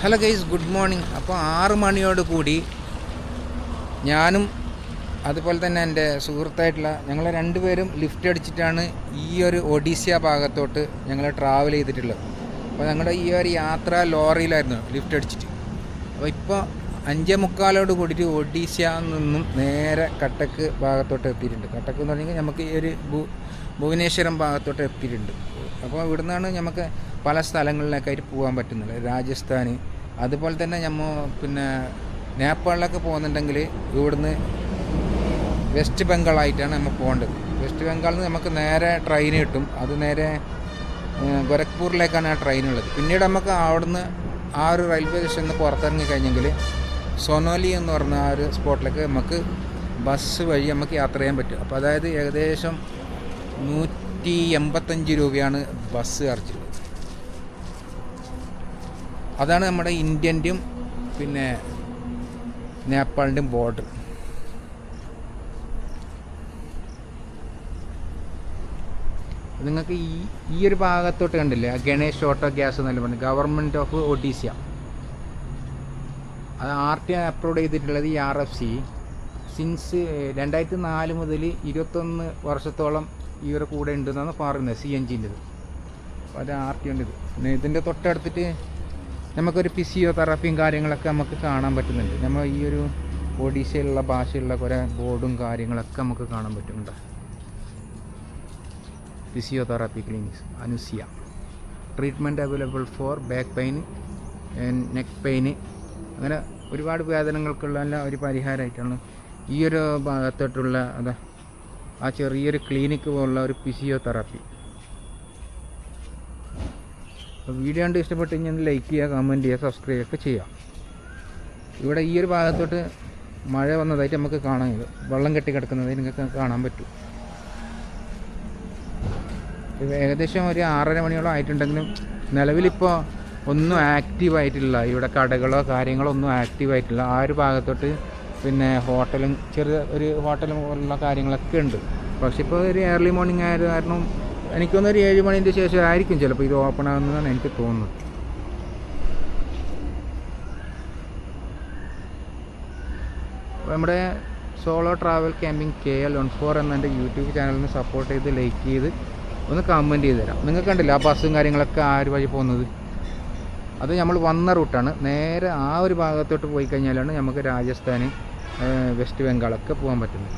Hello guys, good morning. അപ്പോൾ 6 മണിയോട് കൂടി ഞാനും അതുപോലെ തന്നെ എൻ്റെ സുഹൃത്തായിട്ടുള്ള ഞങ്ങൾ രണ്ടുപേരും ലിഫ്റ്റ് അടിച്ചിട്ടാണ് ഈ ഒരു ഒഡീഷ്യ ഭാഗത്തോട്ട് ഞങ്ങൾ ട്രാവൽ ചെയ്തിട്ടുള്ളത്. അപ്പോൾ ഞങ്ങളുടെ ഈ ഒരു യാത്ര ലോറിയിലായിരുന്നു ലിഫ്റ്റ് അടിച്ചിട്ട്. അപ്പോൾ ഇപ്പോൾ 5:45 കൂടിയിട്ട് ഒഡീഷ്യ നിന്നും നേരെ കട്ടക്ക് ഭാഗത്തോട്ട് എത്തിയിട്ടുണ്ട്. കട്ടക്ക് എന്ന് പറഞ്ഞാൽ നമുക്ക് ഈ ഒരു ഭുവനേശ്വരം ഭാഗത്തോട്ട് എത്തിയിട്ടുണ്ട്. അപ്പോൾ ഇവിടെ നിന്നാണ് നമുക്ക് പല സ്ഥലങ്ങളിലേക്കായിട്ട് പോകാൻ പറ്റുന്നത്. രാജസ്ഥാൻ, അതുപോലെ തന്നെ പിന്നെ നേപ്പാളിലൊക്കെ പോകുന്നുണ്ടെങ്കിൽ ഇവിടുന്ന് വെസ്റ്റ് ബംഗാളായിട്ടാണ് നമ്മൾ പോകേണ്ടത്. വെസ്റ്റ് ബംഗാളിൽ നിന്ന് നമുക്ക് നേരെ ട്രെയിൻ കിട്ടും. അത് നേരെ ഗോരഖ്പൂരിലേക്കാണ് ആ ട്രെയിനുള്ളത്. പിന്നീട് നമുക്ക് അവിടുന്ന് ആ ഒരു റെയിൽവേ സ്റ്റേഷനിൽ നിന്ന് പുറത്തിറങ്ങി കഴിഞ്ഞെങ്കിൽ സൊനോലി എന്ന് പറഞ്ഞ ആ ഒരു സ്പോട്ടിലേക്ക് നമുക്ക് ബസ് വഴി നമുക്ക് യാത്ര ചെയ്യാൻ പറ്റും. അപ്പോൾ അതായത് ഏകദേശം 185 രൂപയാണ് ബസ് ചാർജ്. അതാണ് നമ്മുടെ ഇന്ത്യൻ്റെയും പിന്നെ നേപ്പാളിൻ്റെയും ബോർഡർ. നിങ്ങൾക്ക് ഈ ഒരു ഭാഗത്തോട്ട് കണ്ടില്ലേ, ഗണേഷ് ഓട്ടോ ഗ്യാസ് എന്നല്ല പറഞ്ഞു, ഗവൺമെൻറ് ഓഫ് ഒഡീഷ്യ. അത് RT അപ്ലോഡ് ചെയ്തിട്ടുള്ളത് ഈ RFC സിൻസ് 2004 മുതൽ 21 വർഷത്തോളം ഇവരെ കൂടെ ഉണ്ടെന്നാണ് പറയുന്നത്. CNGൻ്റെത്. അപ്പോൾ അത് RTൻ്റെത്. പിന്നെ ഇതിൻ്റെ തൊട്ടടുത്തിട്ട് നമുക്കൊരു ഫിസിയോതെറാപ്പിയും കാര്യങ്ങളൊക്കെ നമുക്ക് കാണാൻ പറ്റുന്നുണ്ട്. നമ്മൾ ഈ ഒരു ഒഡീഷയിലുള്ള ഭാഷയിലുള്ള കുറേ ബോർഡും കാര്യങ്ങളൊക്കെ നമുക്ക് കാണാൻ പറ്റുന്നുണ്ട്. Physiotherapy clinics Anusiya, treatment available for back pain and neck pain, അങ്ങനെ ഒരുപാട് വേദനകൾക്കുള്ള ഒരു പരിഹാരമായിട്ടാണ് ഈ ഒരു ഭാഗത്തോട്ടുള്ള ആ ചെറിയൊരു ക്ലിനിക്ക് പോലുള്ള ഒരു ഫിസിയോതെറാപ്പി. അപ്പോൾ വീഡിയോ കണ്ട് ഇഷ്ടപ്പെട്ട് കഴിഞ്ഞാൽ ലൈക്ക് ചെയ്യുക, കമൻറ്റ് ചെയ്യുക, സബ്സ്ക്രൈബ് ഒക്കെ ചെയ്യുക. ഇവിടെ ഈ ഒരു ഭാഗത്തോട്ട് മഴ വന്നതായിട്ട് നമുക്ക് കാണാൻ, വെള്ളം കെട്ടി കിടക്കുന്നതായിട്ട് നിങ്ങൾക്ക് കാണാൻ പറ്റും. ഏകദേശം ഒരു 6:30 മണിയോളം ആയിട്ടുണ്ടെങ്കിലും നിലവിലിപ്പോൾ ഒന്നും ആക്റ്റീവായിട്ടില്ല. ഇവിടെ കടകളോ കാര്യങ്ങളോ ഒന്നും ആക്റ്റീവായിട്ടില്ല. ആ ഒരു ഭാഗത്തോട്ട് പിന്നെ ഹോട്ടലും ചെറിയ ഒരു ഹോട്ടലും പോലുള്ള കാര്യങ്ങളൊക്കെ ഉണ്ട്. പക്ഷെ ഇപ്പോൾ ഒരു ഏർലി മോർണിംഗ് ആയത് കാരണം എനിക്കൊന്ന് ഒരു 7 മണിൻ്റെ ശേഷം ആയിരിക്കും ചിലപ്പോൾ ഇത് ഓപ്പൺ ആകുന്നതാണ് എനിക്ക് തോന്നുന്നത്. നമ്മുടെ സോളോ ട്രാവൽ ക്യാമ്പിംഗ് KL14 എന്ന എൻ്റെ യൂട്യൂബ് ചാനലിന് സപ്പോർട്ട് ചെയ്ത് ലൈക്ക് ചെയ്ത് ഒന്ന് കമൻറ്റ് ചെയ്ത് തരാം. നിങ്ങൾക്ക് കണ്ടില്ല ആ ബസ്സും കാര്യങ്ങളൊക്കെ ആ ഒരു വഴി പോകുന്നത്, അത് നമ്മൾ വന്ന റൂട്ടാണ്. നേരെ ആ ഒരു ഭാഗത്തോട്ട് പോയി കഴിഞ്ഞാലാണ് നമുക്ക് രാജസ്ഥാൻ, വെസ്റ്റ് ബംഗാളൊക്കെ പോകാൻ പറ്റുന്നത്.